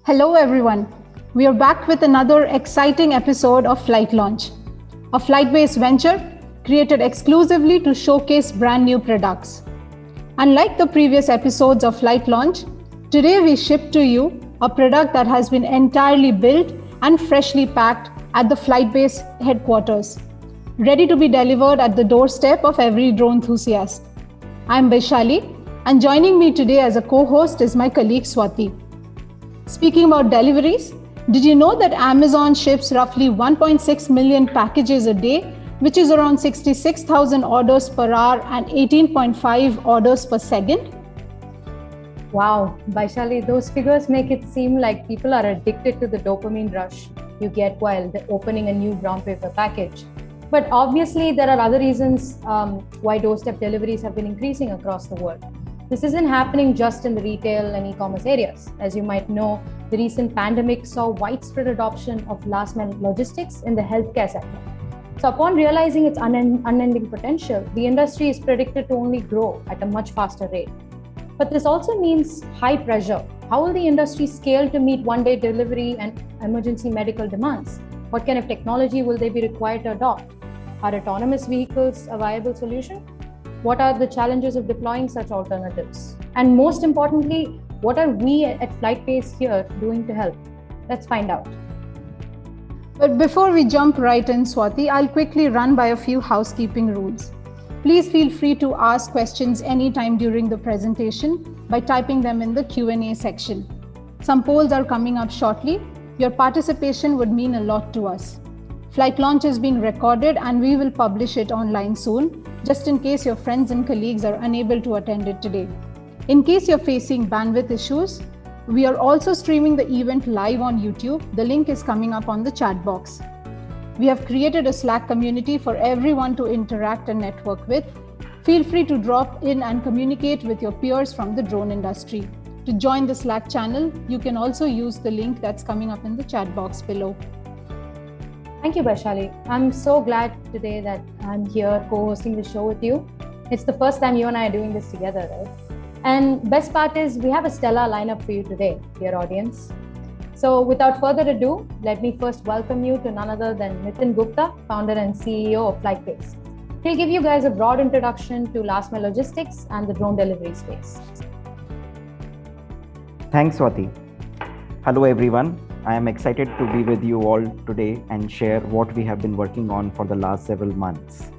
Hello, everyone. We are back with another exciting episode of Flight Launch, a flight based venture created exclusively to showcase brand new products. Unlike the previous episodes of Flight Launch, today we ship to you a product that has been entirely built and freshly packed at the flight base headquarters, ready to be delivered at the doorstep of every drone enthusiast. I'm Vaishali, and joining me today as a co host is my colleague Swati. Speaking about deliveries, did you know that Amazon ships roughly 1.6 million packages a day, which is around 66,000 orders per hour and 18.5 orders per second? Wow, Vaishali, those figures make it seem like people are addicted to the dopamine rush you get while opening a new brown paper package. But obviously, there are other reasons why doorstep deliveries have been increasing across the world. This isn't happening just in the retail and e-commerce areas. As you might know, the recent pandemic saw widespread adoption of last-mile logistics in the healthcare sector. So upon realizing its unending potential, the industry is predicted to only grow at a much faster rate. But this also means high pressure. How will the industry scale to meet one-day delivery and emergency medical demands? What kind of technology will they be required to adopt? Are autonomous vehicles a viable solution? What are the challenges of deploying such alternatives? And most importantly, what are we at FlightBase here doing to help? Let's find out. But before we jump right in, Swati, I'll quickly run by a few housekeeping rules. Please feel free to ask questions anytime during the presentation by typing them in the Q&A section. Some polls are coming up shortly. Your participation would mean a lot to us. Flight Launch is being recorded and we will publish it online soon, just in case your friends and colleagues are unable to attend it today. In case you're facing bandwidth issues, we are also streaming the event live on YouTube. The link is coming up on the chat box. We have created a Slack community for everyone to interact and network with. Feel free to drop in and communicate with your peers from the drone industry. To join the Slack channel, you can also use the link that's coming up in the chat box below. Thank you, Vaishali. I'm so glad today that I'm here co-hosting the show with you. It's the first time you and I are doing this together, right? And best part is we have a stellar lineup for you today, dear audience. So without further ado, let me first welcome you to none other than Nitin Gupta, founder and CEO of FlightBase. He'll give you guys a broad introduction to last mile logistics and the drone delivery space. Thanks, Swati. Hello, everyone. I am excited to be with you all today and share what we have been working on for the last several months.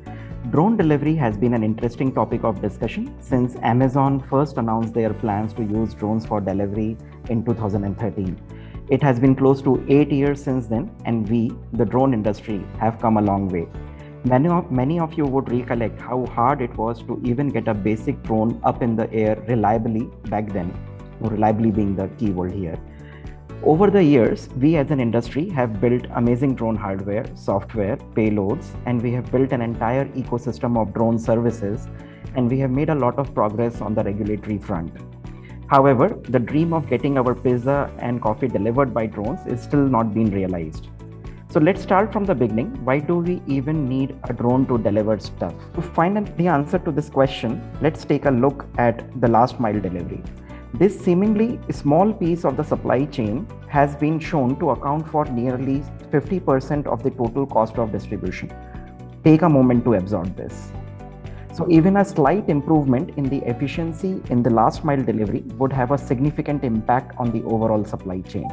Drone delivery has been an interesting topic of discussion since Amazon first announced their plans to use drones for delivery in 2013. It has been close to 8 years since then, and we, the drone industry, have come a long way. Many of you would recollect how hard it was to even get a basic drone up in the air reliably back then, reliably being the key word here. Over the years, we as an industry have built amazing drone hardware, software, payloads, and we have built an entire ecosystem of drone services, and we have made a lot of progress on the regulatory front. However, the dream of getting our pizza and coffee delivered by drones is still not being realized. So let's start from the beginning. Why do we even need a drone to deliver stuff? To find the answer to this question, let's take a look at the last mile delivery. This seemingly small piece of the supply chain has been shown to account for nearly 50% of the total cost of distribution. Take a moment to absorb this. So even a slight improvement in the efficiency in the last mile delivery would have a significant impact on the overall supply chain.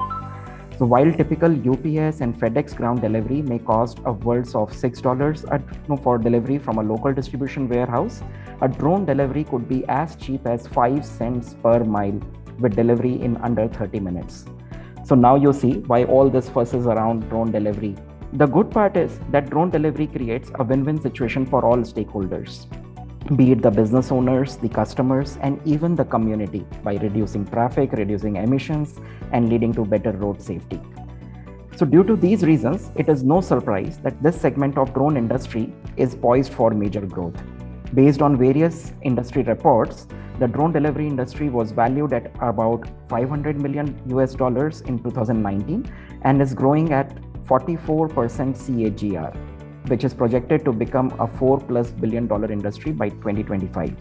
So while typical UPS and FedEx ground delivery may cost upwards of $6 for delivery from a local distribution warehouse, a drone delivery could be as cheap as 5 cents per mile with delivery in under 30 minutes. So now you see why all this fuss is around drone delivery. The good part is that drone delivery creates a win-win situation for all stakeholders, be it the business owners, the customers, and even the community, by reducing traffic, reducing emissions, and leading to better road safety. So due to these reasons, it is no surprise that this segment of drone industry is poised for major growth. Based on various industry reports, the drone delivery industry was valued at about $500 million in 2019 and is growing at 44% CAGR, which is projected to become a $4+ billion industry by 2025.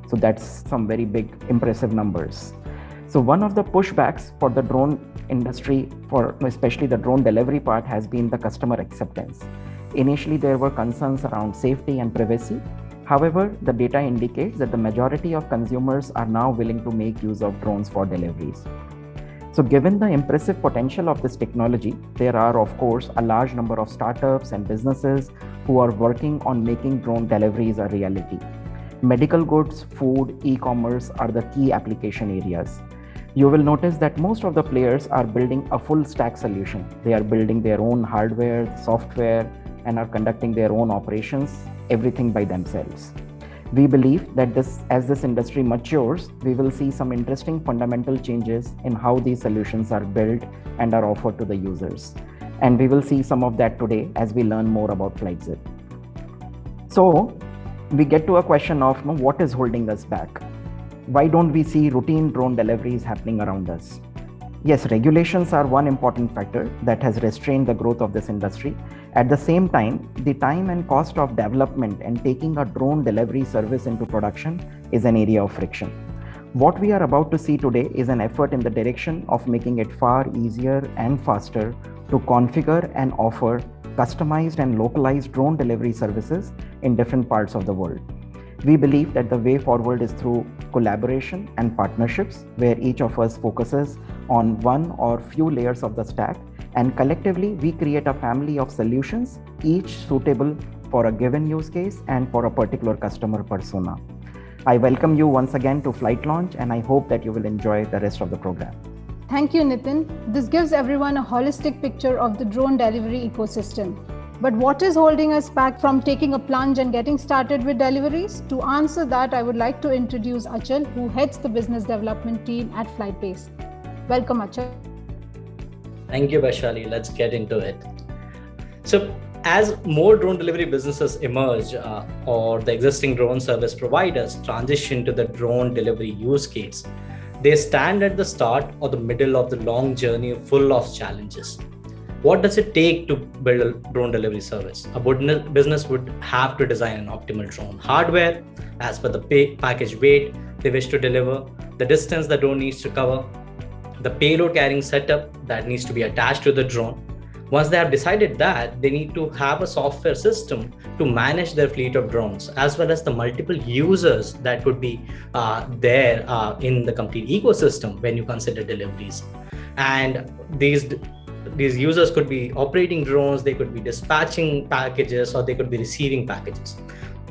So that's some very big, impressive numbers. So one of the pushbacks for the drone industry, for especially the drone delivery part, has been the customer acceptance. Initially, there were concerns around safety and privacy. However, the data indicates that the majority of consumers are now willing to make use of drones for deliveries. So given the impressive potential of this technology, there are, of course, a large number of startups and businesses who are working on making drone deliveries a reality. Medical goods, food, e-commerce are the key application areas. You will notice that most of the players are building a full stack solution. They are building their own hardware, software, and are conducting their own operations, everything by themselves. We believe that as this industry matures, we will see some interesting fundamental changes in how these solutions are built and are offered to the users. And we will see some of that today as we learn more about FlightZip. So we get to a question of what is holding us back? Why don't we see routine drone deliveries happening around us? Yes, regulations are one important factor that has restrained the growth of this industry. At the same time, the time and cost of development and taking a drone delivery service into production is an area of friction. What we are about to see today is an effort in the direction of making it far easier and faster to configure and offer customized and localized drone delivery services in different parts of the world. We believe that the way forward is through collaboration and partnerships, where each of us focuses on one or few layers of the stack, and collectively we create a family of solutions, each suitable for a given use case and for a particular customer persona. I welcome you once again to Flight Launch, and I hope that you will enjoy the rest of the program. Thank you, Nitin. This gives everyone a holistic picture of the drone delivery ecosystem. But what is holding us back from taking a plunge and getting started with deliveries? To answer that, I would like to introduce Achal, who heads the business development team at Flightbase. Welcome, Achal. Thank you, Vaishali. Let's get into it. So, as more drone delivery businesses emerge or the existing drone service providers transition to the drone delivery use case, they stand at the start or the middle of the long journey full of challenges. What does it take to build a drone delivery service? A business would have to design an optimal drone hardware as per the package weight they wish to deliver, the distance the drone needs to cover, the payload carrying setup that needs to be attached to the drone. Once they have decided that, they need to have a software system to manage their fleet of drones, as well as the multiple users that could be there in the complete ecosystem when you consider deliveries. And these users could be operating drones, they could be dispatching packages, or they could be receiving packages.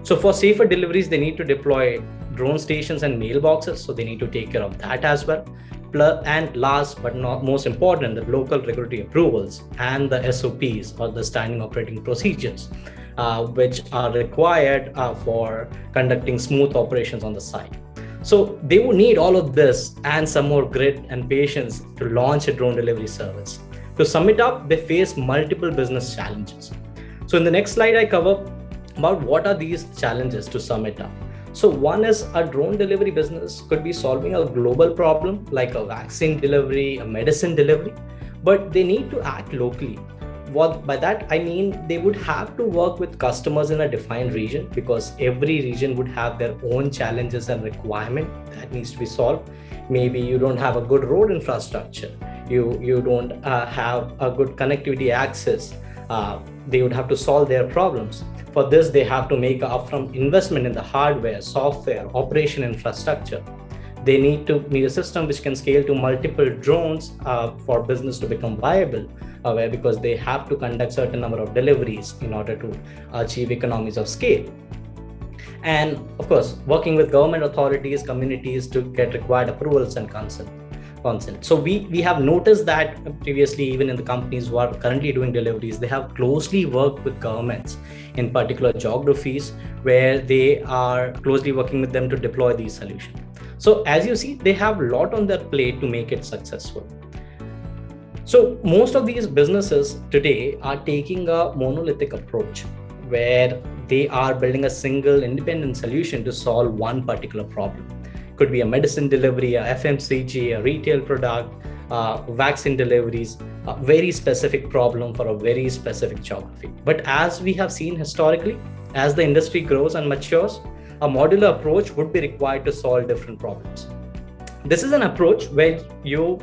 So for safer deliveries, they need to deploy drone stations and mailboxes. So they need to take care of that as well. And last but not most important, the local regulatory approvals and the SOPs, or the standing operating procedures, which are required for conducting smooth operations on the site. So they would need all of this and some more grit and patience to launch a drone delivery service. To sum it up, they face multiple business challenges. So in the next slide, I cover about what are these challenges to sum it up. So one is a drone delivery business could be solving a global problem like a vaccine delivery, a medicine delivery, but they need to act locally. What by that I mean, they would have to work with customers in a defined region, because every region would have their own challenges and requirement that needs to be solved. Maybe you don't have a good road infrastructure, you don't have a good connectivity access. They would have to solve their problems. For this, they have to make an upfront investment in the hardware, software, operation infrastructure. They need a system which can scale to multiple drones for business to become viable, because they have to conduct certain number of deliveries in order to achieve economies of scale. And of course, working with government authorities, communities to get required approvals and consent. So we have noticed that previously, even in the companies who are currently doing deliveries, they have closely worked with governments in particular geographies where they are closely working with them to deploy these solutions. So as you see, they have a lot on their plate to make it successful. So most of these businesses today are taking a monolithic approach where they are building a single independent solution to solve one particular problem. Could be a medicine delivery, a FMCG, a retail product, vaccine deliveries, a very specific problem for a very specific geography. But as we have seen historically, as the industry grows and matures, a modular approach would be required to solve different problems. This is an approach where you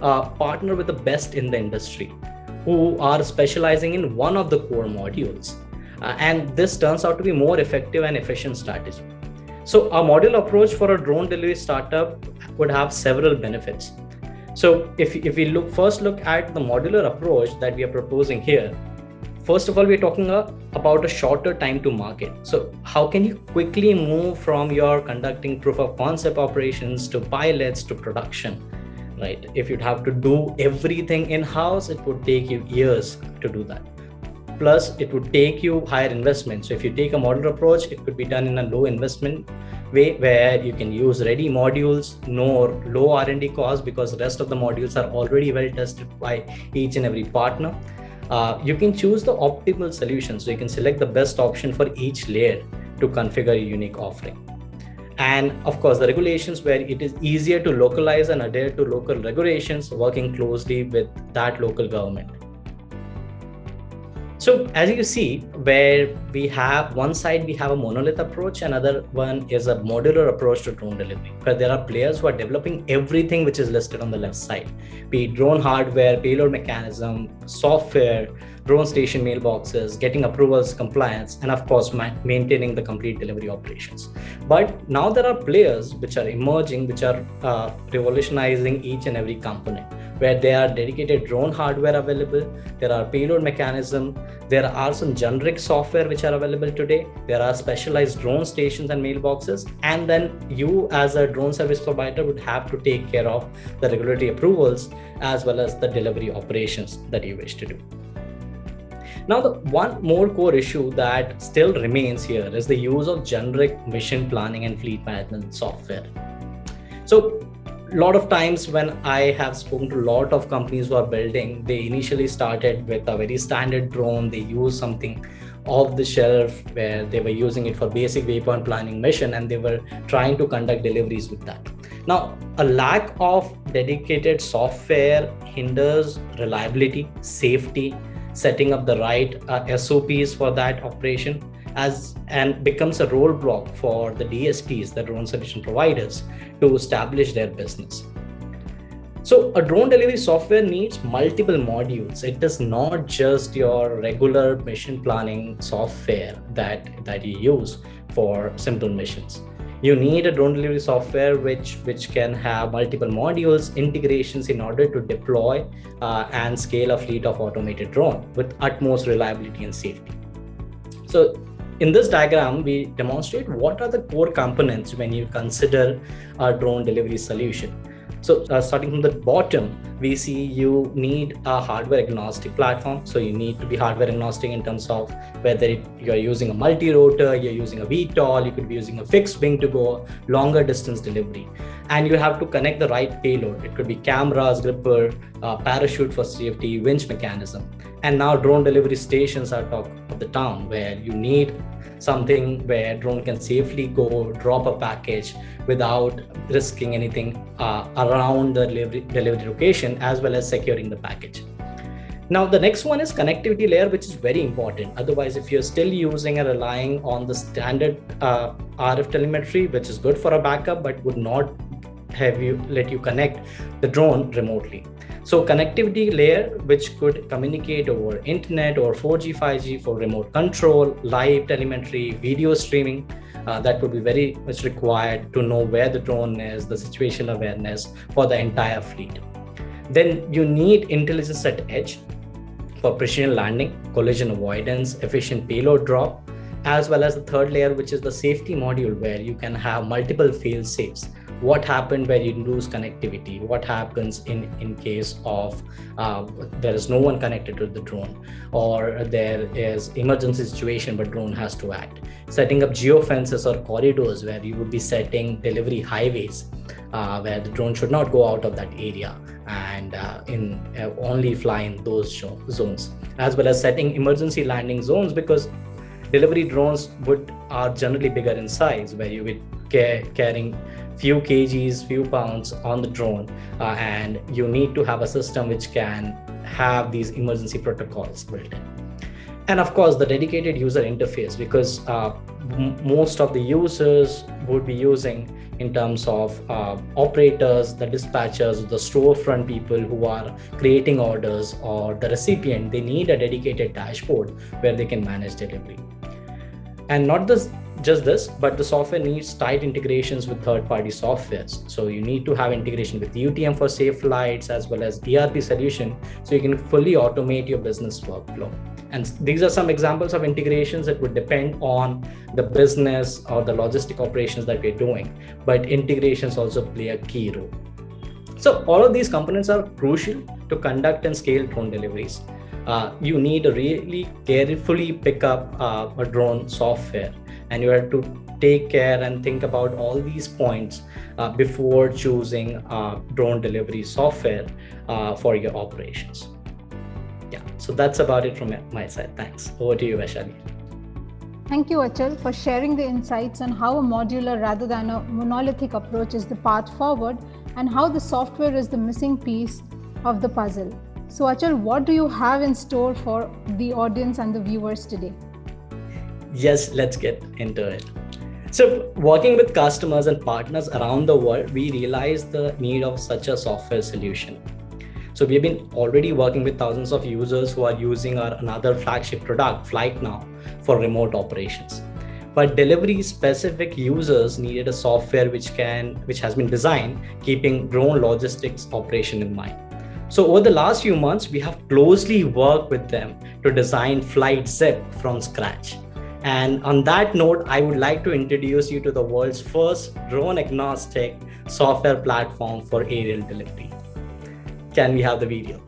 partner with the best in the industry who are specializing in one of the core modules. And this turns out to be more effective and efficient strategy. So a module approach for a drone delivery startup would have several benefits. So if we first look at the modular approach that we are proposing here, first of all, we're talking about a shorter time to market. So how can you quickly move from your conducting proof of concept operations to pilots to production, right? If you'd have to do everything in-house, it would take you years to do that. Plus, it would take you higher investment. So if you take a modular approach, it could be done in a low investment way where you can use ready modules, low R&D costs because the rest of the modules are already well tested by each and every partner. You can choose the optimal solution. So you can select the best option for each layer to configure a unique offering. And of course, the regulations where it is easier to localize and adhere to local regulations, working closely with that local government. So as you see, where we have one side, we have a monolith approach, another one is a modular approach to drone delivery, because there are players who are developing everything which is listed on the left side, be it drone hardware, payload mechanism, software, drone station mailboxes, getting approvals, compliance, and of course, maintaining the complete delivery operations. But now there are players which are emerging, which are revolutionizing each and every component, where there are dedicated drone hardware available, there are payload mechanism, there are some generic software which are available today, there are specialized drone stations and mailboxes, and then you as a drone service provider would have to take care of the regulatory approvals as well as the delivery operations that you wish to do. Now, the one more core issue that still remains here is the use of generic mission planning and fleet management software. So a lot of times when I have spoken to a lot of companies who are building, they initially started with a very standard drone. They use something off the shelf where they were using it for basic waypoint planning mission, and they were trying to conduct deliveries with that. Now, a lack of dedicated software hinders reliability, safety, setting up the right SOPs for that operation, and becomes a roadblock for the DSPs, the drone solution providers, to establish their business. So a drone delivery software needs multiple modules. It is not just your regular mission planning software that you use for simple missions. You need a drone delivery software which can have multiple modules, integrations in order to deploy and scale a fleet of automated drone with utmost reliability and safety. So in this diagram, we demonstrate what are the core components when you consider a drone delivery solution. So starting from the bottom, we see you need a hardware agnostic platform. So you need to be hardware agnostic in terms of whether you're using a multi-rotor, you're using a VTOL, you could be using a fixed wing to go longer distance delivery. And you have to connect the right payload. It could be cameras, gripper, parachute for safety, winch mechanism. And now drone delivery stations are talk of the town, where you need something where drone can safely go drop a package without risking anything around the delivery location, as well as securing the package. Now, the next one is connectivity layer, which is very important. Otherwise, if you're still using and relying on the standard RF telemetry, which is good for a backup, but would not let you connect the drone remotely. So connectivity layer, which could communicate over internet or 4G, 5G for remote control, live telemetry, video streaming, that would be very much required to know where the drone is, the situational awareness for the entire fleet. Then you need intelligence at edge for precision landing, collision avoidance, efficient payload drop, as well as the third layer, which is the safety module, where you can have multiple fail safes. What happened when you lose connectivity? What happens in case of there is no one connected to the drone, or there is emergency situation but drone has to act? Setting up geofences or corridors where you would be setting delivery highways where the drone should not go out of that area and only fly in those zones, as well as setting emergency landing zones, because delivery drones are generally bigger in size, where you would carrying few kgs, few pounds on the drone, and you need to have a system which can have these emergency protocols built in. And of course, the dedicated user interface, because most of the users would be using in terms of operators, the dispatchers, the storefront people who are creating orders, or the recipient, they need a dedicated dashboard where they can manage delivery. And not just this, but the software needs tight integrations with third-party softwares. So you need to have integration with UTM for safe flights, as well as ERP solution, so you can fully automate your business workflow. And these are some examples of integrations that would depend on the business or the logistic operations that we're doing, but integrations also play a key role. So all of these components are crucial to conduct and scale drone deliveries. You need to really carefully pick up a drone software, and you have to take care and think about all these points before choosing drone delivery software for your operations. Yeah, so that's about it from my side. Thanks. Over to you, Vaishali. Thank you, Achal, for sharing the insights on how a modular rather than a monolithic approach is the path forward, and how the software is the missing piece of the puzzle. So, Achal, what do you have in store for the audience and the viewers today? Yes, let's get into it. So, working with customers and partners around the world, we realized the need of such a software solution. So we've been already working with thousands of users who are using our another flagship product, FlightNow, for remote operations. But delivery specific users needed a software which has been designed keeping drone logistics operation in mind. So over the last few months, we have closely worked with them to design FlightZip from scratch. And on that note, I would like to introduce you to the world's first drone agnostic software platform for aerial delivery. Can we have the video?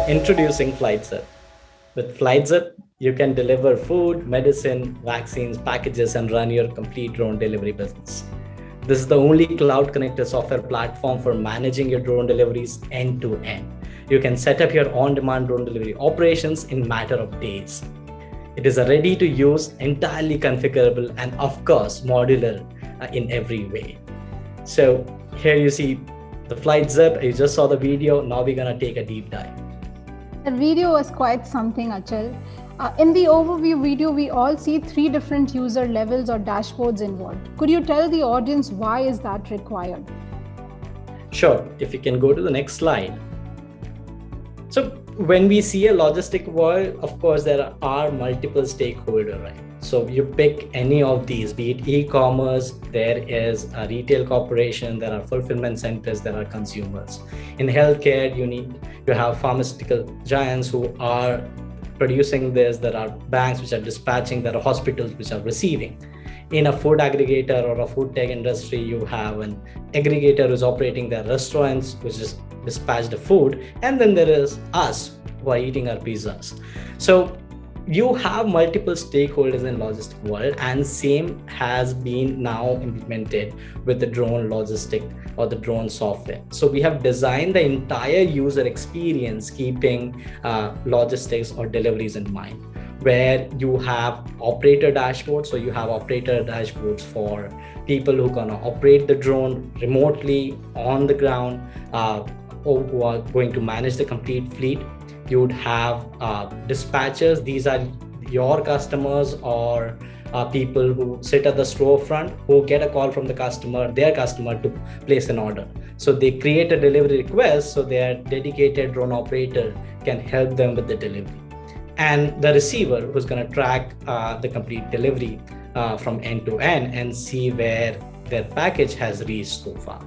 Introducing FlightZip. With FlightZip, you can deliver food, medicine, vaccines, packages, and run your complete drone delivery business. This is the only cloud connected software platform for managing your drone deliveries end to end. You can set up your on-demand drone delivery operations in a matter of days. It is a ready-to-use, entirely configurable, and of course, modular in every way. So here you see the FlightZip. You just saw the video. Now we're gonna take a deep dive. The video was quite something, Achal. In the overview video, we all see 3 different user levels or dashboards involved. Could you tell the audience why is that required? Sure, if you can go to the next slide. So when we see a logistic world, of course, there are multiple stakeholders, right? So you pick any of these, be it e-commerce, there is a retail corporation, there are fulfillment centers, there are consumers. In healthcare, you have pharmaceutical giants who are producing this, there are banks which are dispatching, there are hospitals which are receiving. In a food aggregator or a food tech industry, you have an aggregator who's operating their restaurants, which just dispatch the food, and then there is us who are eating our pizzas. So you have multiple stakeholders in logistic world, and same has been now implemented with the drone logistic or the drone software. So we have designed the entire user experience keeping logistics or deliveries in mind, where you have operator dashboards. So you have operator dashboards for people who can operate the drone remotely on the ground, or who are going to manage the complete fleet. You would have dispatchers. These are your customers or people who sit at the storefront who get a call from their customer to place an order. So they create a delivery request, so their dedicated drone operator can help them with the delivery. and the receiver who's going to track the complete delivery from end to end and see where their package has reached so far.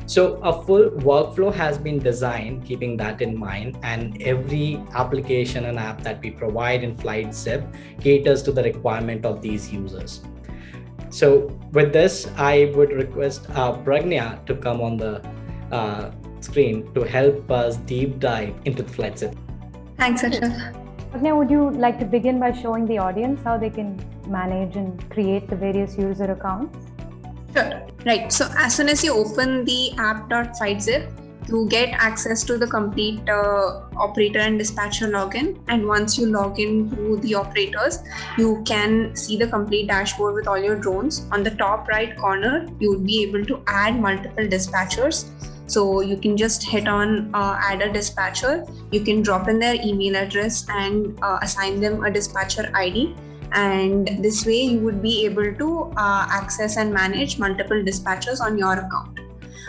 So a full workflow has been designed keeping that in mind, and every application and app that we provide in FlightZip caters to the requirement of these users. So with this, I would request Pragnya to come on the screen to help us deep dive into the FlightZip. Thanks, Ashok. Pragnya, would you like to begin by showing the audience how they can manage and create the various user accounts? Sure. Right. So as soon as you open the app.FlightZip, you get access to the complete operator and dispatcher login. And once you log in to the operators, you can see the complete dashboard with all your drones. On the top right corner, you would be able to add multiple dispatchers. So you can just hit on add a dispatcher. You can drop in their email address and assign them a dispatcher ID. And this way you would be able to access and manage multiple dispatchers on your account.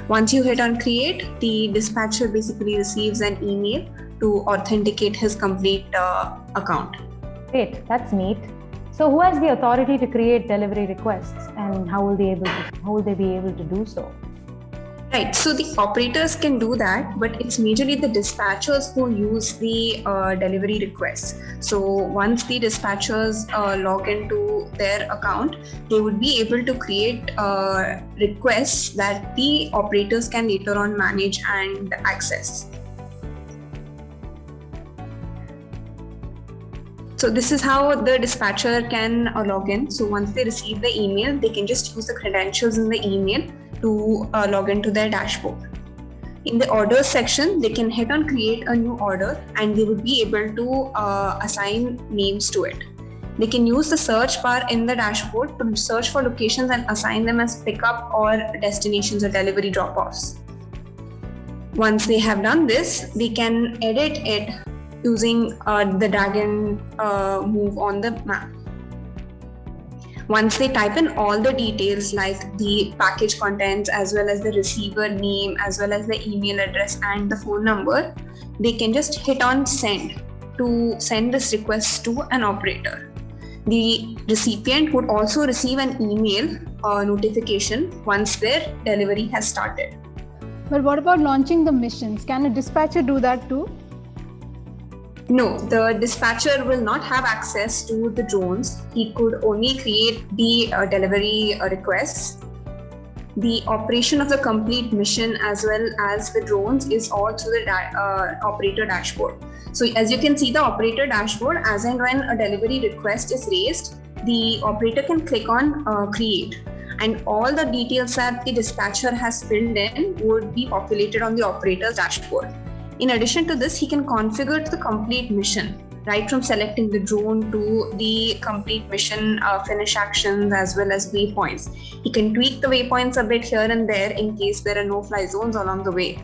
Once you hit on create, the dispatcher basically receives an email to authenticate his complete account. Great, that's neat. So who has the authority to create delivery requests, and how will they be able to do so? Right, so the operators can do that, but it's majorly the dispatchers who use the delivery requests. So once the dispatchers log into their account, they would be able to create requests that the operators can later on manage and access. So this is how the dispatcher can log in. So once they receive the email, they can just use the credentials in the email to log into their dashboard. In the orders section, they can hit on create a new order and they would be able to assign names to it. They can use the search bar in the dashboard to search for locations and assign them as pickup or destinations or delivery drop-offs. Once they have done this, they can edit it using the drag and move on the map. Once they type in all the details like the package contents as well as the receiver name as well as the email address and the phone number, they can just hit on send to send this request to an operator. The recipient would also receive an email notification once their delivery has started. But what about launching the missions? Can a dispatcher do that too? No, the dispatcher will not have access to the drones. He could only create the delivery requests. The operation of the complete mission as well as the drones is all through the operator dashboard. So as you can see the operator dashboard, as and when a delivery request is raised, the operator can click on create. And all the details that the dispatcher has filled in would be populated on the operator's dashboard. In addition to this, he can configure the complete mission, right from selecting the drone to the complete mission finish actions as well as waypoints. He can tweak the waypoints a bit here and there in case there are no-fly zones along the way.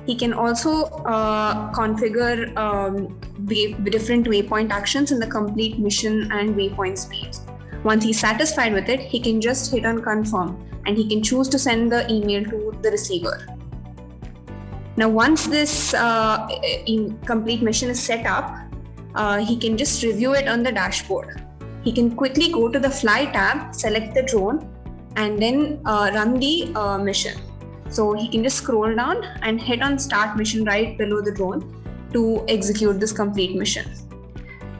He can also configure different waypoint actions in the complete mission and waypoint speeds. Once he's satisfied with it, he can just hit on confirm and he can choose to send the email to the receiver. Now, once this complete mission is set up, he can just review it on the dashboard. He can quickly go to the Fly tab, select the drone, and then run the mission. So he can just scroll down and hit on Start Mission right below the drone to execute this complete mission.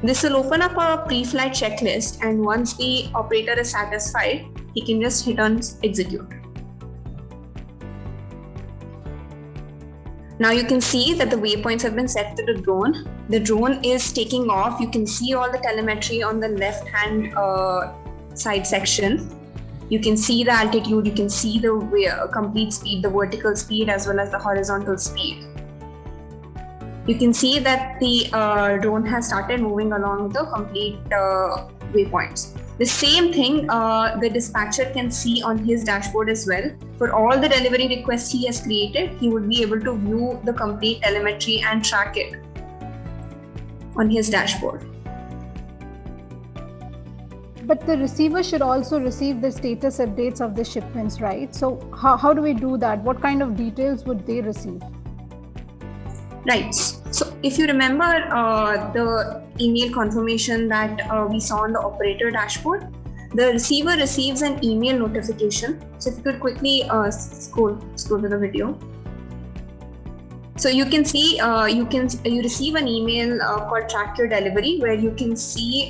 This will open up a pre-flight checklist, and once the operator is satisfied, he can just hit on Execute. Now you can see that the waypoints have been set to the drone. The drone is taking off. You can see all the telemetry on the left-hand side section. You can see the altitude, you can see the complete speed, the vertical speed as well as the horizontal speed. You can see that the drone has started moving along the complete waypoints. The same thing the dispatcher can see on his dashboard as well. For all the delivery requests he has created, he would be able to view the complete telemetry and track it on his dashboard. But the receiver should also receive the status updates of the shipments, right? So how do we do that? What kind of details would they receive? Right. So if you remember the email confirmation that we saw on the operator dashboard, the receiver receives an email notification. So if you could quickly scroll to the video. So you can see you receive an email called Track Your Delivery, where you can see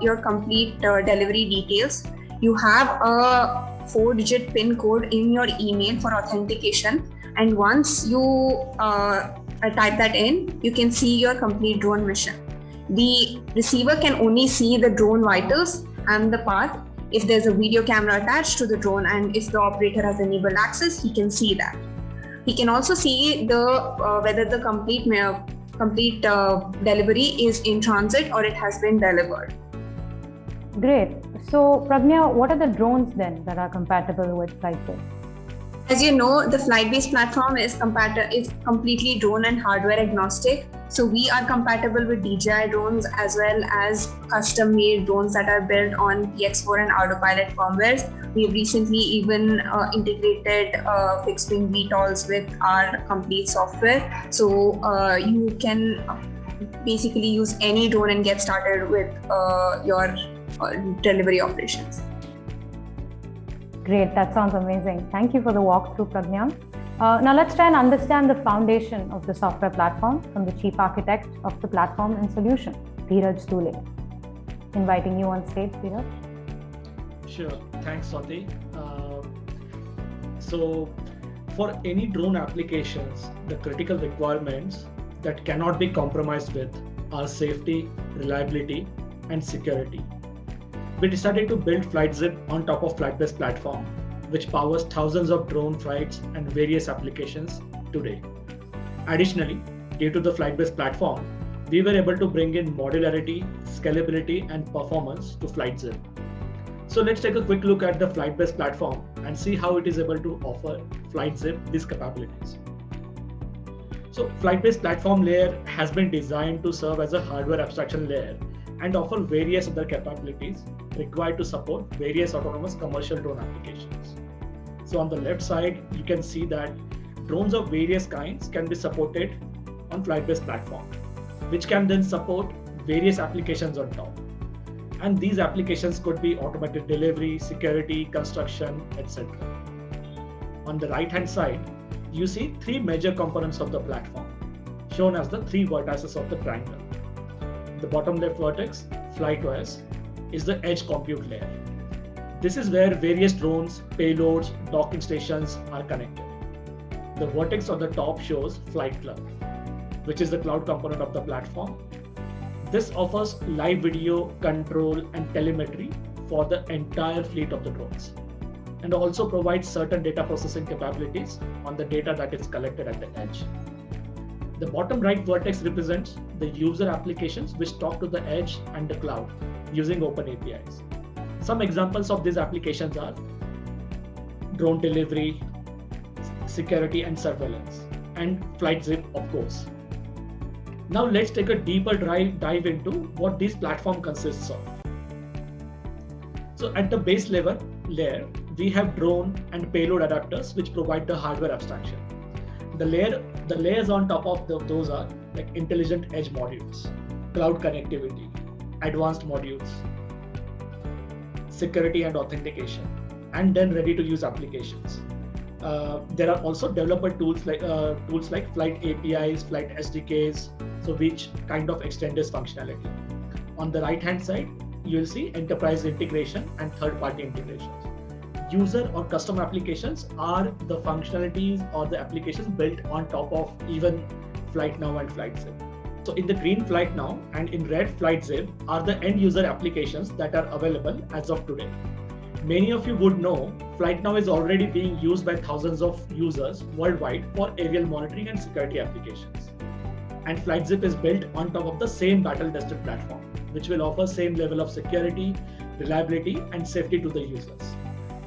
your complete delivery details. You have a 4-digit PIN code in your email for authentication, and once you type that in, you can see your complete drone mission. The receiver can only see the drone vitals and the path. If there's a video camera attached to the drone and if the operator has enabled access, he can see that. He can also see the whether the complete delivery is in transit or it has been delivered. Great. So Pragnya, what are the drones then that are compatible with FlightZip? As you know, the Flightbase platform is completely drone and hardware agnostic. So we are compatible with DJI drones as well as custom-made drones that are built on PX4 and Autopilot firmwares. We've recently even integrated fixed-wing VTOLs with our complete software. So you can basically use any drone and get started with your delivery operations. Great, that sounds amazing. Thank you for the walkthrough, Pragnya. Now let's try and understand the foundation of the software platform from the chief architect of the platform and solution, Dheeraj Dule. Inviting you on stage, Dheeraj. Sure, thanks Swati. So for any drone applications, the critical requirements that cannot be compromised with are safety, reliability, and security. We decided to build FlightZip on top of Flightbase platform, which powers thousands of drone flights and various applications today. Additionally, due to the Flightbase platform, we were able to bring in modularity, scalability, and performance to FlightZip. So let's take a quick look at the Flightbase platform and see how it is able to offer FlightZip these capabilities. So Flightbase platform layer has been designed to serve as a hardware abstraction layer and offer various other capabilities required to support various autonomous commercial drone applications. So on the left side, you can see that drones of various kinds can be supported on Flightbase platform, which can then support various applications on top. And these applications could be automated delivery, security, construction, etc. On the right-hand side, you see 3 major components of the platform, shown as the 3 vertices of the triangle. The bottom left vertex, FlightOS, is the edge compute layer. This is where various drones, payloads, docking stations are connected. The vertex on the top shows Flight Club, which is the cloud component of the platform. This offers live video, control, and telemetry for the entire fleet of the drones, and also provides certain data processing capabilities on the data that is collected at the edge. The bottom right vertex represents the user applications which talk to the edge and the cloud using open APIs. Some examples of these applications are drone delivery, security and surveillance, and FlightZip, of course. Now let's take a deeper dive into what this platform consists of. So at the base level layer, we have drone and payload adapters which provide the hardware abstraction. The layers on top of those are like intelligent edge modules, cloud connectivity, advanced modules, security and authentication, and then ready to use applications. There are also developer tools like Flight APIs, Flight SDKs, so which kind of extend this functionality. On the right hand side, you will see enterprise integration and third-party integrations. User or custom applications are the functionalities or the applications built on top of even FlightNow and FlightZip. So in the green FlightNow and in red FlightZip are the end user applications that are available as of today. Many of you would know FlightNow is already being used by thousands of users worldwide for aerial monitoring and security applications. And FlightZip is built on top of the same battle-tested platform, which will offer same level of security, reliability, and safety to the users.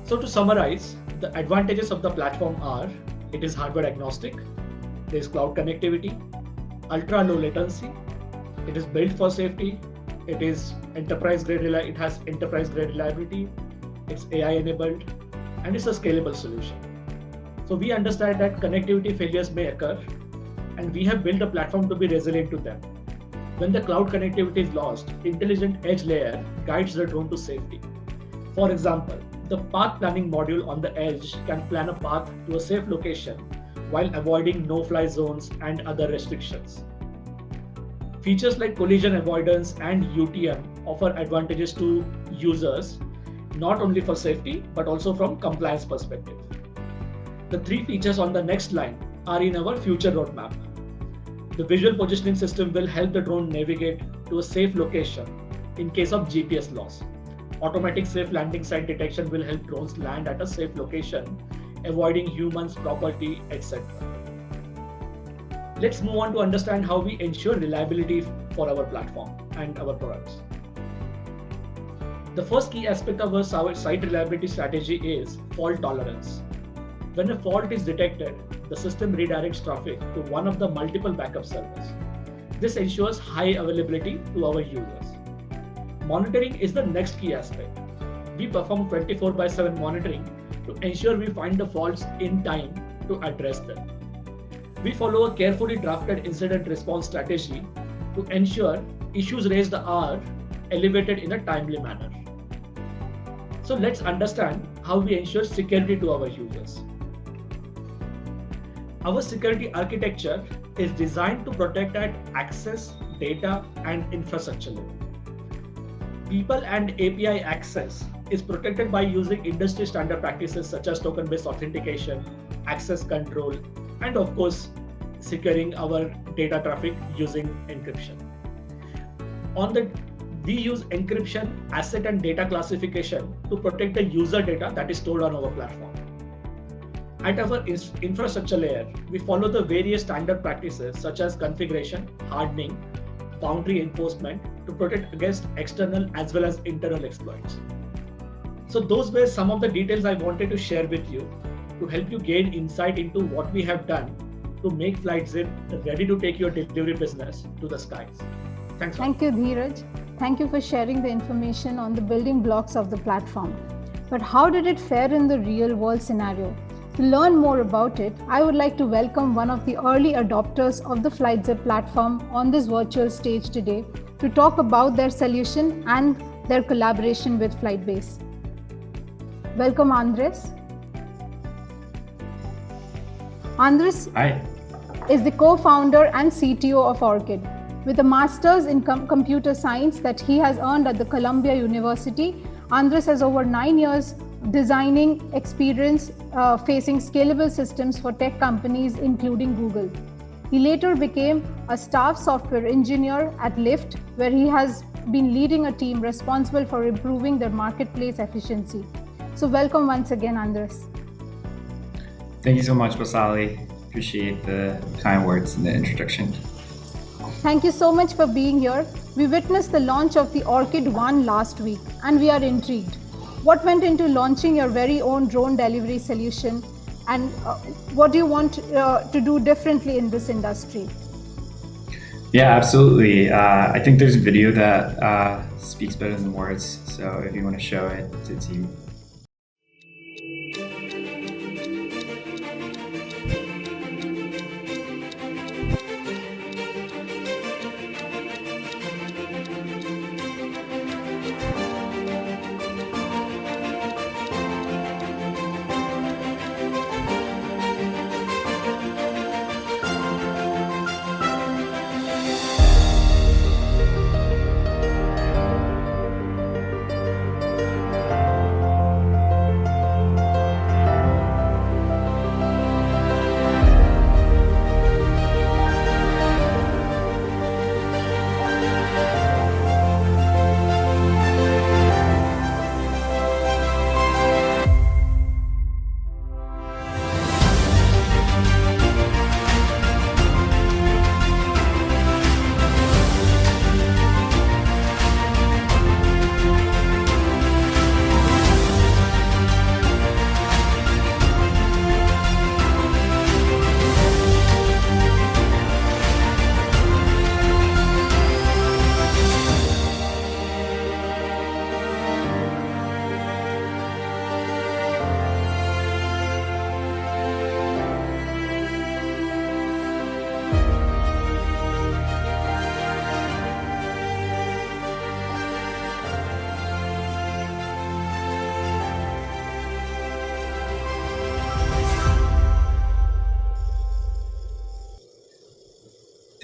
So to summarize, the advantages of the platform are, it is hardware agnostic, there is cloud connectivity, ultra low latency, it is built for safety, it has enterprise grade reliability, it's AI enabled, and it's a scalable solution. So we understand that connectivity failures may occur, and we have built a platform to be resilient to them. When the cloud connectivity is lost, intelligent edge layer guides the drone to safety. For example, the path planning module on the edge can plan a path to a safe location while avoiding no-fly zones and other restrictions. Features like collision avoidance and UTM offer advantages to users, not only for safety, but also from compliance perspective. The three features on the next line are in our future roadmap. The visual positioning system will help the drone navigate to a safe location in case of GPS loss. Automatic safe landing site detection will help drones land at a safe location, avoiding humans, property, etc. Let's move on to understand how we ensure reliability for our platform and our products. The first key aspect of our site reliability strategy is fault tolerance. When a fault is detected, the system redirects traffic to one of the multiple backup servers. This ensures high availability to our users. Monitoring is the next key aspect. We perform 24/7 monitoring to ensure we find the faults in time to address them. We follow a carefully drafted incident response strategy to ensure issues raised are elevated in a timely manner. So let's understand how we ensure security to our users. Our security architecture is designed to protect at access, data, and infrastructure level. People and API access is protected by using industry standard practices such as token-based authentication, access control, and of course, securing our data traffic using encryption. We use encryption, asset and data classification to protect the user data that is stored on our platform. At our infrastructure layer, we follow the various standard practices such as configuration, hardening, boundary enforcement to protect against external as well as internal exploits. So those were some of the details I wanted to share with you to help you gain insight into what we have done to make FlightZip ready to take your delivery business to the skies. Thanks. Thank you, Dheeraj. Thank you for sharing the information on the building blocks of the platform. But how did it fare in the real world scenario? To learn more about it, I would like to welcome one of the early adopters of the FlightZip platform on this virtual stage today to talk about their solution and their collaboration with Flightbase. Welcome, Andres. Andres Hi. is the co-founder and CTO of Orchid. With a master's in computer science that he has earned at the Columbia University, Andres has over 9 years designing experience facing scalable systems for tech companies, including Google. He later became a staff software engineer at Lyft, where he has been leading a team responsible for improving their marketplace efficiency. So welcome once again, Andres. Thank you so much, Basali. Appreciate the kind words in the introduction. Thank you so much for being here. We witnessed the launch of the Orchid One last week, and we are intrigued. What went into launching your very own drone delivery solution, and what do you want to do differently in this industry? Yeah, absolutely. I think there's a video that speaks better than words. So if you want to show it to the team.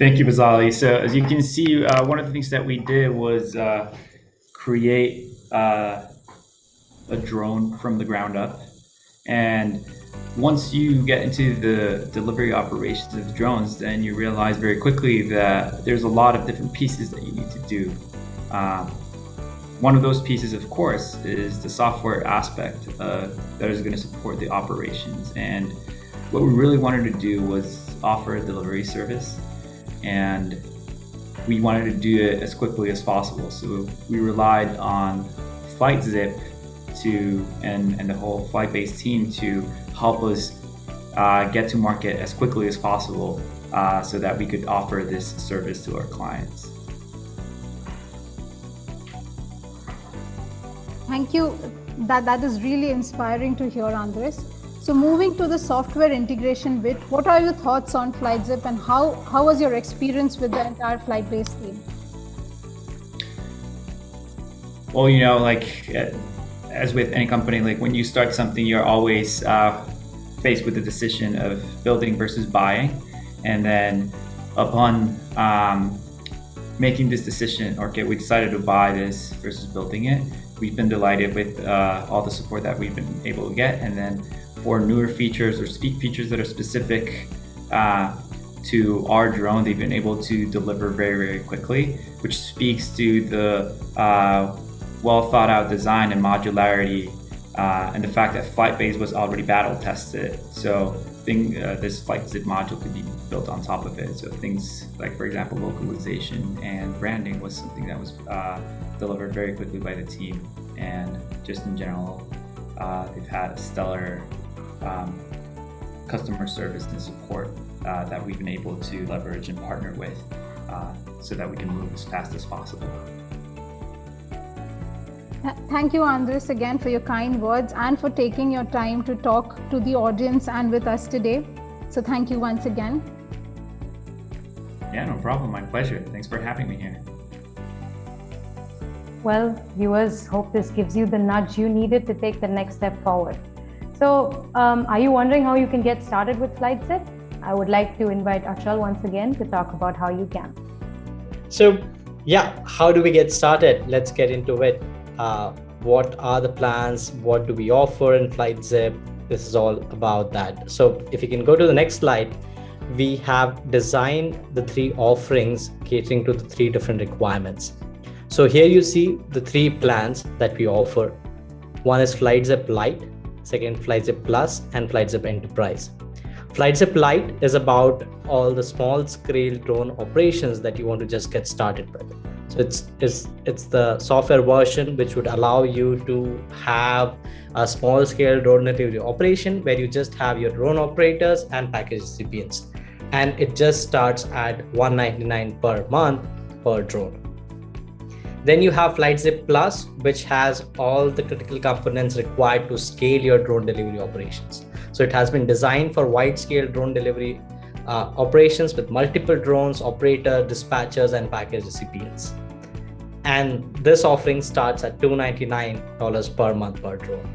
Thank you, Bazali. So as you can see, one of the things that we did was create a drone from the ground up. And once you get into the delivery operations of drones, then you realize very quickly that there's a lot of different pieces that you need to do. One of those pieces, of course, is the software aspect that is going to support the operations. And what we really wanted to do was offer a delivery service, and we wanted to do it as quickly as possible. So we relied on FlightZip and the whole Flightbase team to help us get to market as quickly as possible so that we could offer this service to our clients. Thank you. That is really inspiring to hear, Andres. So moving to the software integration bit, what are your thoughts on FlightZip, and how was your experience with the entire Flightbase team? Well, like as with any company, like when you start something, you're always faced with the decision of building versus buying. And then upon making this decision, okay, we decided to buy this versus building it. We've been delighted with all the support that we've been able to get. And then for newer features or speak features that are specific to our drone, they've been able to deliver very, very quickly, which speaks to the well thought out design and modularity and the fact that Flightbase was already battle tested. So this FlightZip module could be built on top of it. So things like, for example, localization and branding was something that was delivered very quickly by the team. And just in general, they've had a stellar customer service and support that we've been able to leverage and partner with so that we can move as fast as possible. Thank you, Andres, again for your kind words and for taking your time to talk to the audience and with us today. So thank you once again. Yeah, no problem. My pleasure. Thanks for having me here. Well, viewers, hope this gives you the nudge you needed to take the next step forward. So are you wondering how you can get started with FlightZip? I would like to invite Achal once again to talk about how you can. So yeah, how do we get started? Let's get into it. What are the plans? What do we offer in FlightZip? This is all about that. So if you can go to the next slide, we have designed the 3 offerings catering to the 3 different requirements. So here you see the 3 plans that we offer. One is FlightZip Lite, second FlightZip Plus, and FlightZip Enterprise. FlightZip Lite is about all the small scale drone operations that you want to just get started with. So it's the software version which would allow you to have a small scale drone delivery operation where you just have your drone operators and package recipients. And it just starts at $199 per month per drone. Then you have FlightZip Plus, which has all the critical components required to scale your drone delivery operations. So it has been designed for wide scale drone delivery operations with multiple drones, operator, dispatchers, and package recipients. And this offering starts at $299 per month per drone.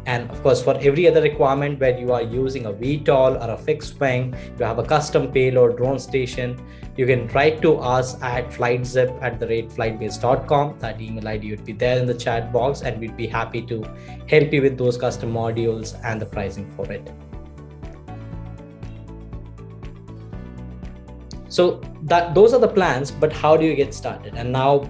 And of course, for every other requirement where you are using a VTOL or a fixed wing, you have a custom payload drone station, you can write to us at flightzip@flightbase.com. That email ID would be there in the chat box, and we'd be happy to help you with those custom modules and the pricing for it. So those are the plans, but how do you get started? And now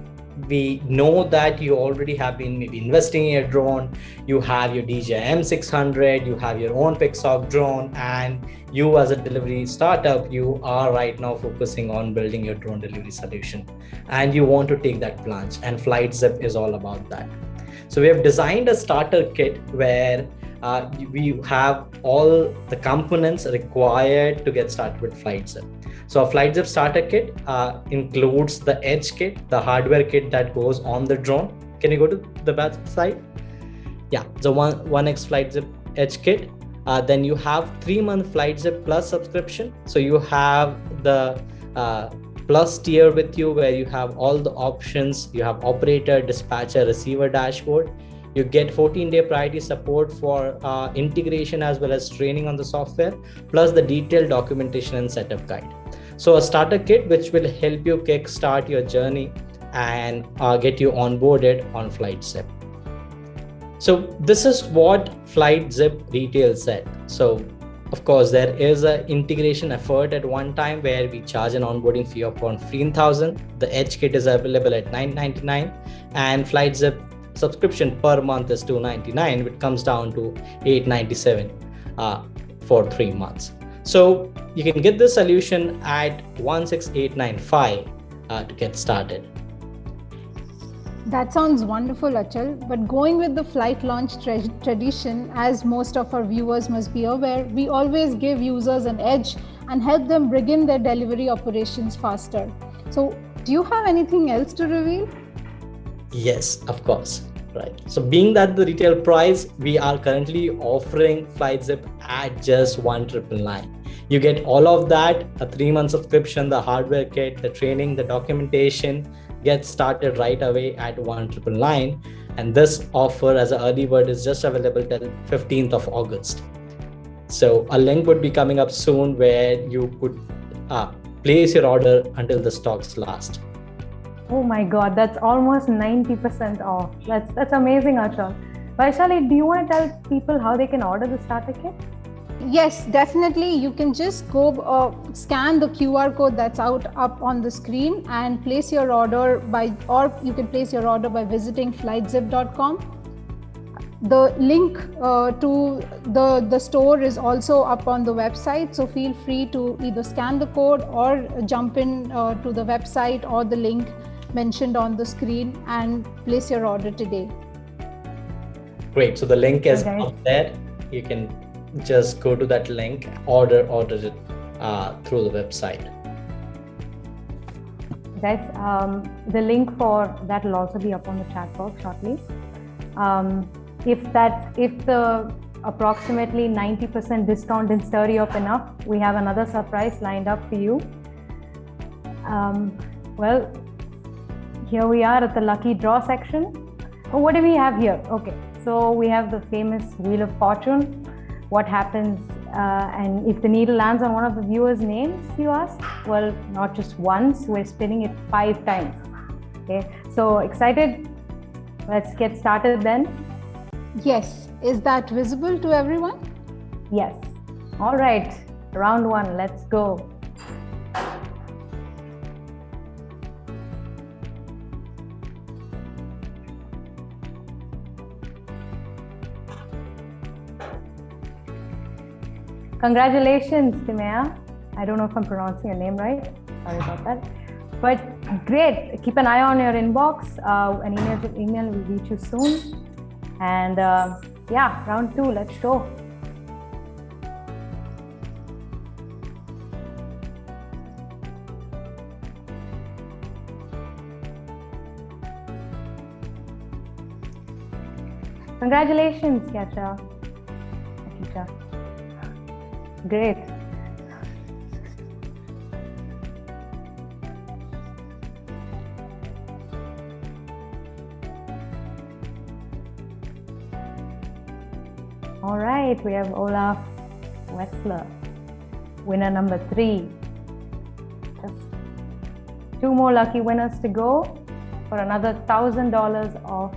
we know that you already have been maybe investing in your drone, you have your DJI M600, you have your own Pixhawk drone, and you as a delivery startup, you are right now focusing on building your drone delivery solution, and you want to take that plunge, and FlightZip is all about that. So we have designed a starter kit where we have all the components required to get started with FlightZip. So a FlightZip starter kit includes the edge kit, the hardware kit that goes on the drone. Can you go to the back side? Yeah, the 1X FlightZip edge kit. Then you have 3-month FlightZip Plus subscription. So you have the Plus tier with you where you have all the options. You have operator, dispatcher, receiver dashboard. You get 14-day priority support for integration as well as training on the software, plus the detailed documentation and setup guide. So a starter kit which will help you kickstart your journey and get you onboarded on FlightZip. So this is what FlightZip retails at. So of course, there is an integration effort at one time where we charge an onboarding fee of around 15,000. The Edge kit is available at $999, and FlightZip subscription per month is $299, which comes down to $897 for 3 months. So you can get the solution at 16895 to get started. That sounds wonderful, Achal. But going with the flight launch tradition, as most of our viewers must be aware, we always give users an edge and help them begin their delivery operations faster. So, do you have anything else to reveal? Yes, of course. Right. So being that the retail price, we are currently offering FlightZip at just $1,999. You get all of that, a 3-month subscription, the hardware kit, the training, the documentation. Get started right away at $1,999, and this offer as an early bird is just available till 15th of August. So a link would be coming up soon where you could place your order until the stocks last. Oh my God, that's almost 90% off. That's amazing, Achal. Vaishali, do you want to tell people how they can order the starter kit? Yes, definitely. You can just go scan the QR code that's up on the screen and place your order or you can place your order by visiting flightzip.com. The link to the store is also up on the website, so feel free to either scan the code or jump in to the website or the link mentioned on the screen and place your order today. Great. So the link is up there. You can just go to that link, order it through the website. Guys, the link for that will also be up on the chat box shortly. If the approximately 90% discount didn't stir you up enough, we have another surprise lined up for you. Well, here we are at the lucky draw section. Oh, what do we have here? Okay, so we have the famous Wheel of Fortune. What happens and if the needle lands on one of the viewers' names, you ask? Well, not just once, we're spinning it 5 times. Okay, so excited? Let's get started then. Yes, is that visible to everyone? Yes. All right, round 1, let's go. Congratulations, Timea. I don't know if I'm pronouncing your name right. Sorry about that. But great. Keep an eye on your inbox. An email will reach you soon. And yeah, round 2. Let's go. Congratulations, Katia. Great. All right, we have Olaf Wessler, winner number 3. Just 2 more lucky winners to go for another $1,000 off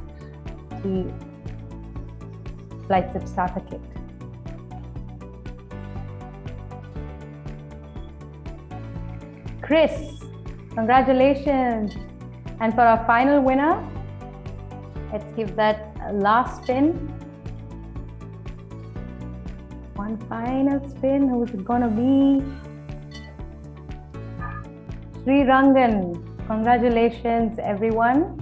the FlightZip starter kit. Chris, congratulations. And for our final winner, let's give that a last spin. One final spin. Who's it gonna be? Sri Rangan. Congratulations, everyone.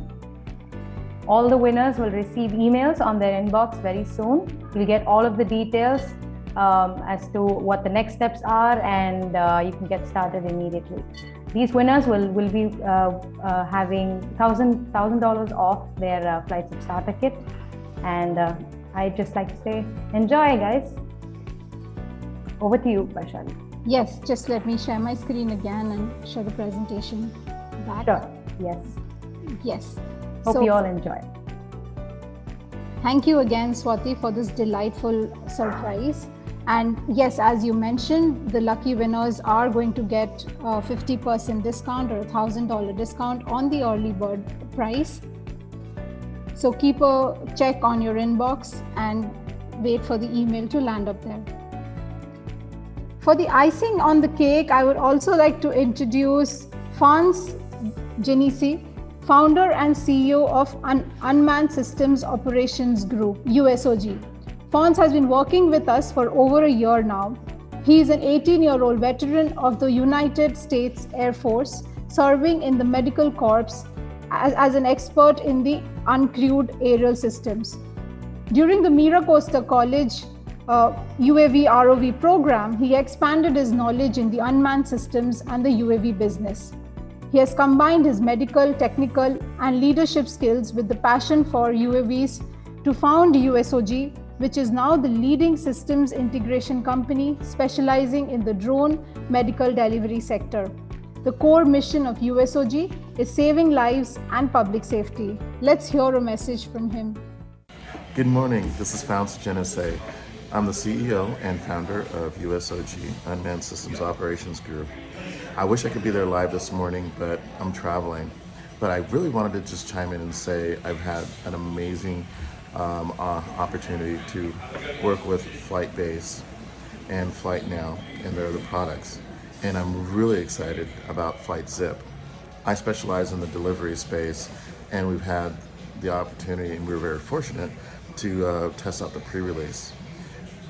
All the winners will receive emails on their inbox very soon. You'll get all of the details as to what the next steps are, and you can get started immediately. These winners will be having $1,000 off their FlightZip starter kit, and I'd just like to say, enjoy, guys. Over to you, Vaishali. Yes, just let me share my screen again and show the presentation back. Sure. Yes. Yes. Hope you all enjoy. Thank you again, Swati, for this delightful surprise. And yes, as you mentioned, the lucky winners are going to get a 50% discount or $1,000 discount on the early bird price. So keep a check on your inbox and wait for the email to land up there. For the icing on the cake, I would also like to introduce Fans Genesi, founder and CEO of Unmanned Systems Operations Group, USOG. Fons has been working with us for over a year now. He is an 18-year-old veteran of the United States Air Force, serving in the Medical Corps as an expert in the uncrewed aerial systems. During the Miracosta College UAV ROV program, he expanded his knowledge in the unmanned systems and the UAV business. He has combined his medical, technical, and leadership skills with the passion for UAVs to found USOG, which is now the leading systems integration company specializing in the drone medical delivery sector. The core mission of USOG is saving lives and public safety. Let's hear a message from him. Good morning, this is Fans Genesi. I'm the CEO and founder of USOG, Unmanned Systems Operations Group. I wish I could be there live this morning, but I'm traveling. But I really wanted to just chime in and say I've had an amazing opportunity to work with Flightbase and FlightNow and their other products. And I'm really excited about FlightZip. I specialize in the delivery space, and we've had the opportunity, and we're very fortunate to test out the pre-release.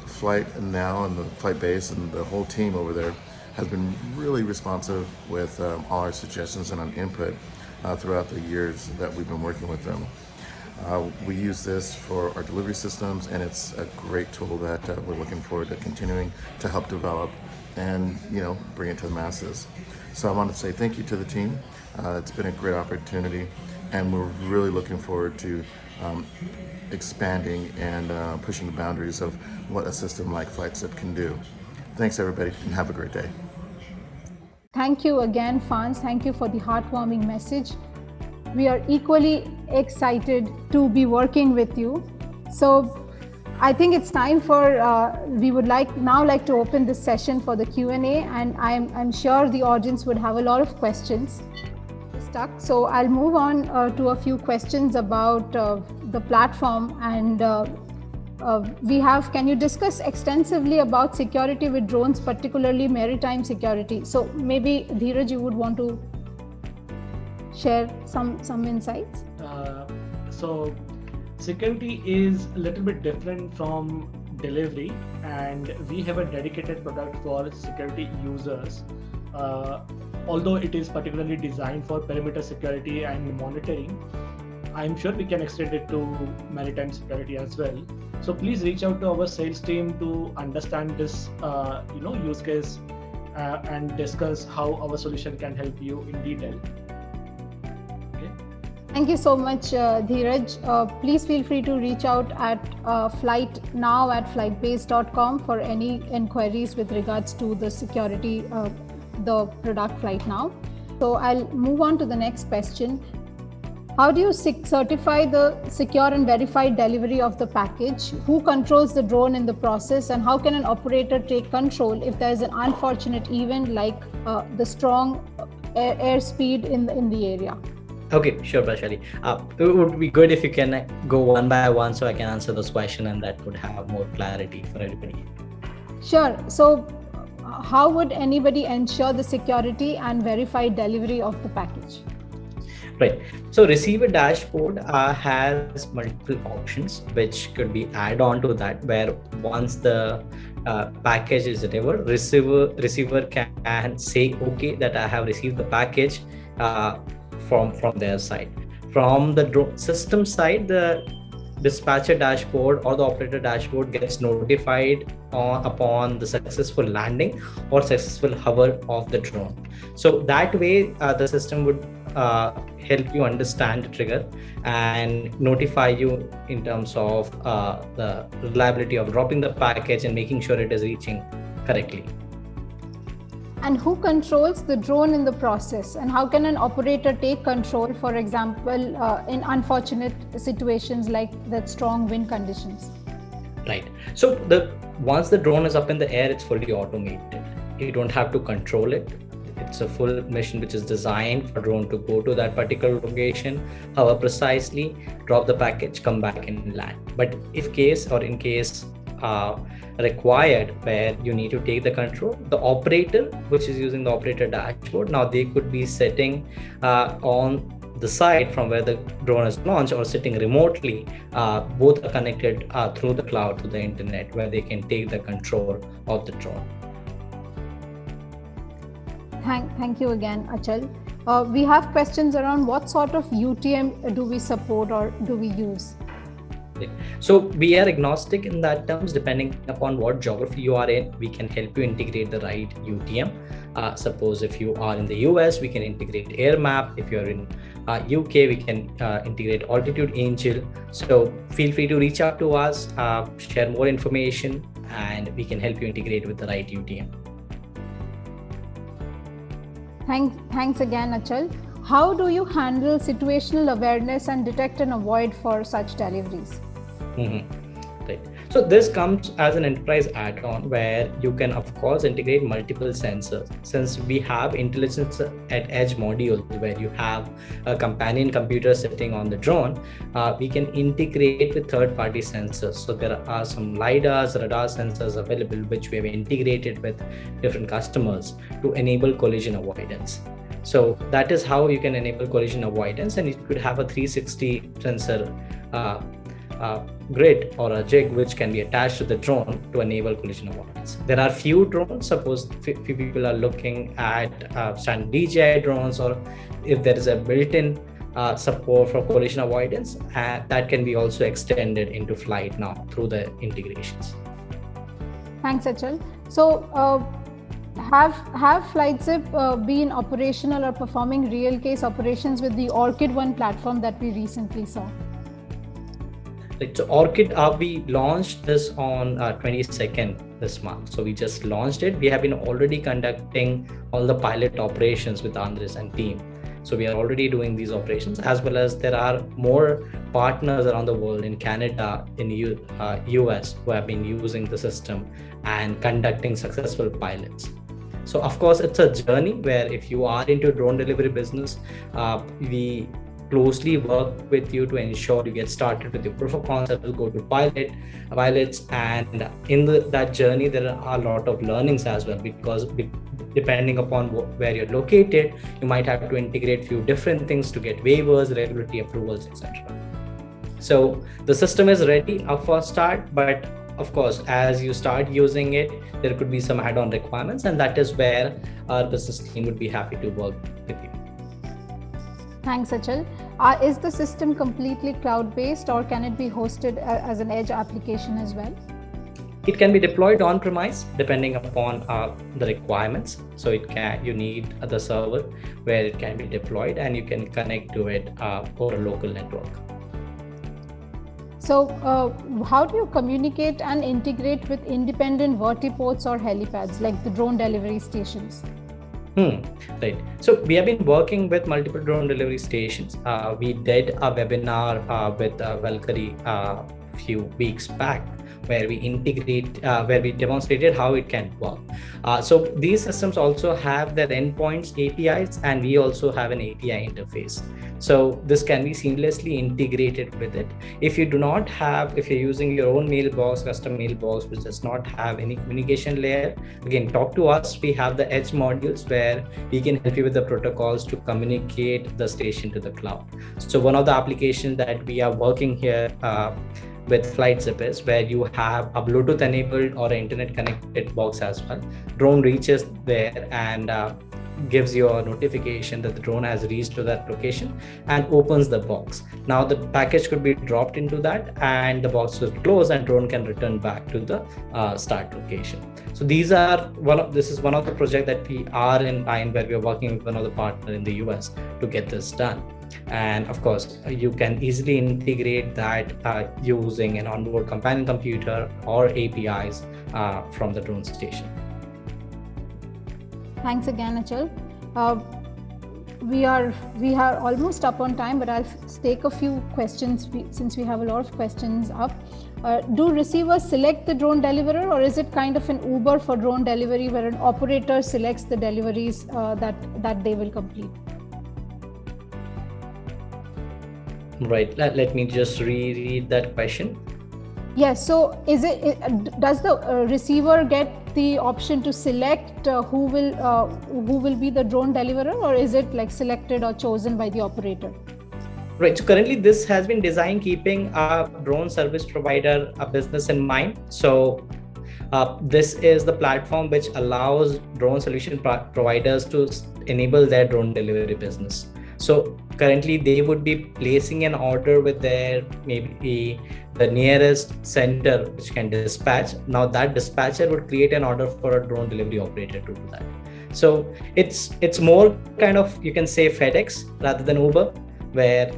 FlightNow and the Flightbase and the whole team over there has been really responsive with all our suggestions and on input throughout the years that we've been working with them. We use this for our delivery systems, and it's a great tool that we're looking forward to continuing to help develop and bring it to the masses. So I want to say thank you to the team. It's been a great opportunity, and we're really looking forward to expanding and pushing the boundaries of what a system like FlightZip can do. Thanks everybody, and have a great day. Thank you again, Fans. Thank you for the heartwarming message. We are equally excited to be working with you. So I think it's time for, we would like to open this session for the Q&A, and I'm sure the audience would have a lot of questions stuck. So I'll move on to a few questions about the platform, and can you discuss extensively about security with drones, particularly maritime security? So maybe Dheeraj, you would want to share some insights. So security is a little bit different from delivery, and we have a dedicated product for security users. Although it is particularly designed for perimeter security and monitoring, I'm sure we can extend it to maritime security as well. So please reach out to our sales team to understand this use case and discuss how our solution can help you in detail. Thank you so much, Dheeraj. Please feel free to reach out at flightnow@flightbase.com for any inquiries with regards to the security, the product FlightNow. So I'll move on to the next question. How do you certify the secure and verified delivery of the package? Who controls the drone in the process, and how can an operator take control if there is an unfortunate event like the strong airspeed in the area? Okay, sure, Vaishali. It would be good if you can go one by one so I can answer those questions, and that would have more clarity for everybody. Sure. So how would anybody ensure the security and verified delivery of the package? Right. So receiver dashboard has multiple options which could be add on to that, where once the package is delivered, receiver can say, okay, that I have received the package from their side. From the drone system side, the dispatcher dashboard or the operator dashboard gets notified upon the successful landing or successful hover of the drone. So that way the system would help you understand the trigger and notify you in terms of the reliability of dropping the package and making sure it is reaching correctly. And who controls the drone in the process, and how can an operator take control, for example, in unfortunate situations like that strong wind conditions? Right. So the once the drone is up in the air, it's fully automated. You don't have to control it. It's a full mission which is designed for drone to go to that particular location, however precisely, drop the package, come back and land. But in case required where you need to take the control, the operator, which is using the operator dashboard, now they could be sitting on the site from where the drone is launched or sitting remotely. Both are connected through the cloud to the internet, where they can take the control of the drone. Thank you again, Achal. We have questions around what sort of UTM do we support or do we use? So we are agnostic in that terms. Depending upon what geography you are in, we can help you integrate the right UTM. Suppose if you are in the US, we can integrate AirMap. If you're in UK, we can integrate Altitude Angel. So feel free to reach out to us, share more information, and we can help you integrate with the right UTM. Thanks again, Achal. How do you handle situational awareness and detect and avoid for such deliveries? Right. So this comes as an enterprise add-on where you can, of course, integrate multiple sensors. Since we have intelligence at edge module where you have a companion computer sitting on the drone, we can integrate with third-party sensors. So there are some LiDARs, radar sensors available, which we have integrated with different customers to enable collision avoidance. So that is how you can enable collision avoidance, and you could have a 360 sensor grid or a jig which can be attached to the drone to enable collision avoidance. There are few drones, suppose few people are looking at standard DJI drones, or if there is a built-in support for collision avoidance, that can be also extended into flight now through the integrations. Thanks, Achal. So have FlightZip been operational or performing real case operations with the Orchid One platform that we recently saw? So Orchid, we launched this on 22nd this month. So we just launched it. We have been already conducting all the pilot operations with Andres and team. So we are already doing these operations, as well as there are more partners around the world in Canada, in US, who have been using the system and conducting successful pilots. So of course, it's a journey where if you are into drone delivery business, we closely work with you to ensure you get started with your proof of concept, to go to pilots, and in that journey there are a lot of learnings as well, because depending upon where you're located, you might have to integrate few different things to get waivers, regulatory approvals, etc. So the system is ready up for start, but of course, as you start using it, there could be some add-on requirements, and that is where our business team would be happy to work with you. Thanks, Achal. Is the system completely cloud-based, or can it be hosted as an edge application as well? It can be deployed on-premise depending upon the requirements. So you need the server where it can be deployed, and you can connect to it over a local network. So how do you communicate and integrate with independent vertiports or helipads like the drone delivery stations? Right. So we have been working with multiple drone delivery stations. We did a webinar with Valkyrie a few weeks back, where we demonstrated how it can work. So these systems also have their endpoints, APIs, and we also have an API interface. So this can be seamlessly integrated with it. If you're using your own mailbox, custom mailbox, which does not have any communication layer, again, talk to us. We have the edge modules where we can help you with the protocols to communicate the station to the cloud. So one of the applications that we are working here with FlightZip is where you have a Bluetooth enabled or internet connected box as well. Drone reaches there and gives you a notification that the drone has reached to that location and opens the box. Now the package could be dropped into that, and the box will close and drone can return back to the start location. So this is one of the projects that we are in line, where we are working with one of the partners in the US to get this done. And of course, you can easily integrate that using an onboard companion computer or APIs from the drone station. Thanks again, Achal. We are almost up on time, but I'll take a few questions since we have a lot of questions up. do receivers select the drone deliverer, or is it kind of an Uber for drone delivery where an operator selects the deliveries that they will complete? Right. Let me just reread that question. Yes. So, does the receiver get the option to select who will be the drone deliverer, or is it like selected or chosen by the operator? Right. So currently, this has been designed keeping a drone service provider a business in mind. So this is the platform which allows drone solution providers to enable their drone delivery business. So currently, they would be placing an order with their maybe the nearest center which can dispatch. Now that dispatcher would create an order for a drone delivery operator to do that. So it's more kind of, you can say, FedEx rather than Uber, where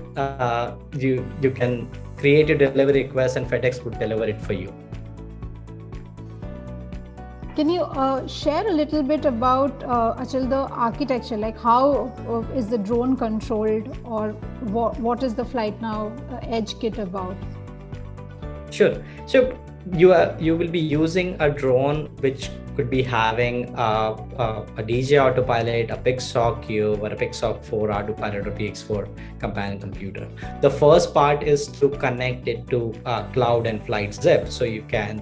you can create a delivery request and FedEx would deliver it for you. Can you share a little bit about Achal, the architecture, like how is the drone controlled, or what is the FlightNow Edge Kit about? Sure. So you will be using a drone which could be having a DJI Autopilot, a Pixhawk Cube, or a Pixhawk 4 Autopilot or PX4 companion computer. The first part is to connect it to cloud and FlightZip, so you can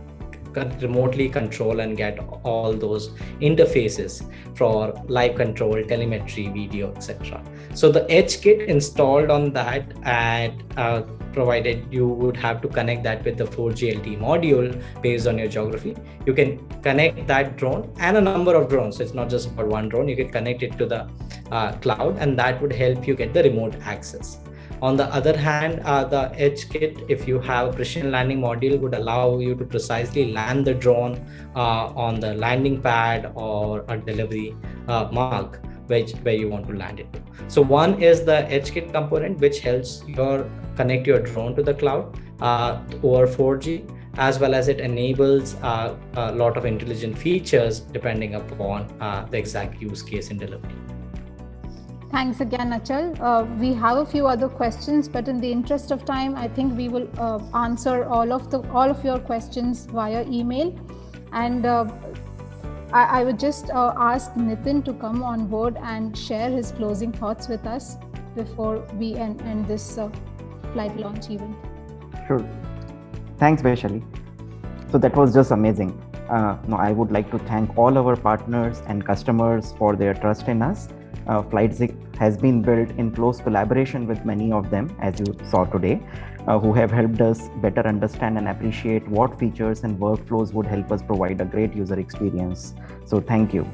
remotely control and get all those interfaces for live control, telemetry, video, etc. So the Edge Kit installed on that, and provided you would have to connect that with the 4G LTE module based on your geography. You can connect that drone and a number of drones. So it's not just about one drone. You can connect it to the cloud, and that would help you get the remote access. On the other hand, the Edge Kit, if you have a precision landing module, would allow you to precisely land the drone on the landing pad or a delivery mark where you want to land it to. So one is the Edge Kit component, which helps connect your drone to the cloud over 4G, as well as it enables a lot of intelligent features depending upon the exact use case in delivery. Thanks again, Achal. We have a few other questions, but in the interest of time, I think we will answer all of your questions via email. And I would just ask Nitin to come on board and share his closing thoughts with us before we end this flight launch event. Sure. Thanks, Vaishali. So that was just amazing. I would like to thank all our partners and customers for their trust in us. FlightZip has been built in close collaboration with many of them, as you saw today, who have helped us better understand and appreciate what features and workflows would help us provide a great user experience. So thank you.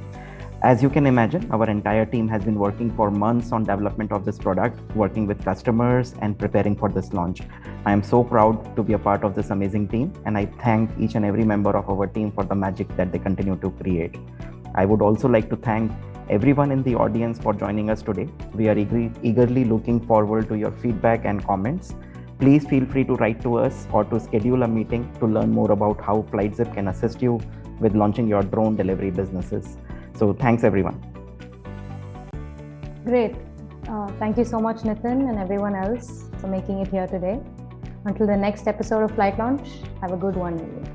As you can imagine, our entire team has been working for months on development of this product, working with customers and preparing for this launch. I am so proud to be a part of this amazing team, and I thank each and every member of our team for the magic that they continue to create. I would also like to thank everyone in the audience for joining us today. We are eagerly looking forward to your feedback and comments. Please feel free to write to us or to schedule a meeting to learn more about how FlightZip can assist you with launching your drone delivery businesses. So thanks everyone. Great. Thank you so much, Nitin, and everyone else for making it here today. Until the next episode of Flight Launch, have a good one, everyone.